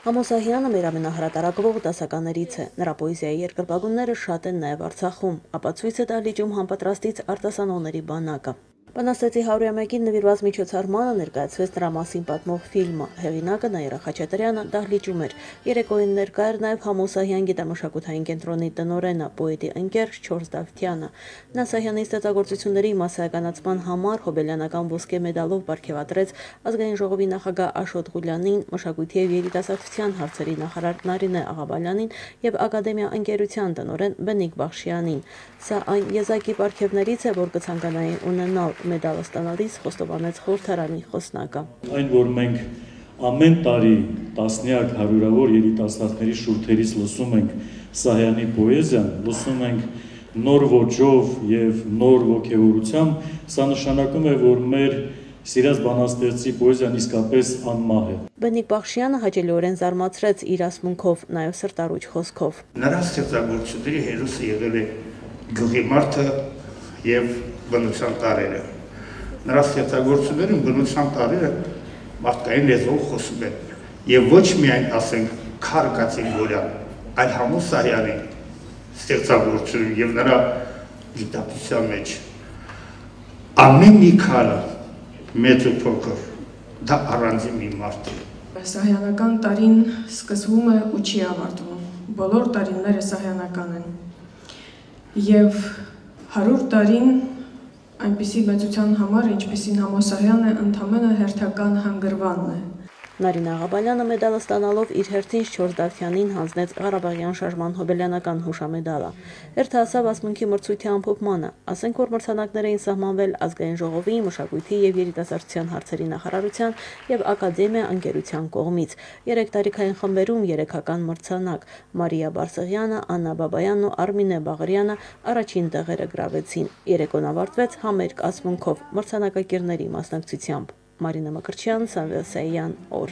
Համոսահյանը մեր ամենահրատարակվող դասականներից է, նրա պոեզիայի երկրպագունները շատ են նաև Արցախում, ապացույց է Դահլիճում համապատրաստից արտասանողների բանակը։ Բանաստեղծի 100-ամյակին նվիրված միջոցառմանը ներկայացվեց նրա մասին պատմող ֆիլմը, հեղինակը Նաիրա Խաչատրյանը Դահլիճում էր, երեկոյին ներկա էր նաև Համոսահյան գիտամշակութային կենտրոնի տնօրենը, պոետի ընկեր Չորս Դավթյանը։ Նա Սահյանի ստեղծագործությունների մասսայականացման համար Հոբելյանական ոսկե մեդալով պարգևատրեց ազգային ժողովի նախագահ Աշոտ Ղուլյանին, մշակույթի և երիտասարդության հարցերի նախարար Նարինե Աղաբալյանին և ակադեմիա ընկերության տնօրեն Բենիկ Բախշյանին։ Սա այն եզակի պարգևներից է, որ կցանկանայի ունենալ, մեդալը ստանալիս խոստովանեց խորհրդարանի խոսնակը։ Այն, որ մենք ամեն տարի տասնյակ հարյուրավոր երիտասարդների շուրթերից լսում ենք Սահյանի պոեզիան, լսում ենք նոր ոճով եւ նոր ոգեվորությամբ, սա նշանակում է, որ մեր սիրած բանաստեղծի պոեզիան իսկապես անմահ է։ Բենիկ Բախշյանը հաճելիորեն զարմացրեց իր ասմունքով, նաև սրտառուչ խոսքով։ Նրա ստեղծագործությունների հերոսը եղել է գյուղի մարդը եւ բնության տարրերը։ Նրա ստեղծագործություններում բնության տարրերը մարդկային լեզվով խոսում են եւ ոչ միայն ասենք Քարգացի Գորյան, այլ Համոսահյանի ստեղծագործություն եւ նրա գիտակցության մեջ ամեն մի քարը մեծ ու փոքր դա առանձին մի մարդ է։ Սահյանական տարին սկսվում է ու չի ավարտվում։ Բոլոր տարիները սահյանական են։ Եվ 100 տարին այնպիսի մեծության համար, ինչպիսին Համոսահյանը ընդամենը հերթական հանգրվանն է։ Նարինե Աղաբալյանը մեդալը ստանալով իր հերթին Չորս Դավթյանին հանձնեց Ղարաբաղյան շարժման հոբելյանական հուշամեդալը։ Հերթը հասավ ասմունքի մրցույթի ամփոփմանը, ասենք որ մրցանակներ էին սահմանվել ազգային ժողովի, մշակույթի և երիտասարդության հարցերի նախարարության և ակադեմիա ընկերության կողմից։ 3 տարիքային խմբերում 3-ական մրցանակ։ Մարիա Բարսեղյանը, Աննա Բաբայանն ու Արմինե Բաղարյանը առաջին տեղերը գրավեցին։ Երեկոն ավարտվեց համերգ ասմունքով մրցանակակիրների մասնակցությամբ։ Մարինա Մկրտչյան, Սամվել Սայյան, օր։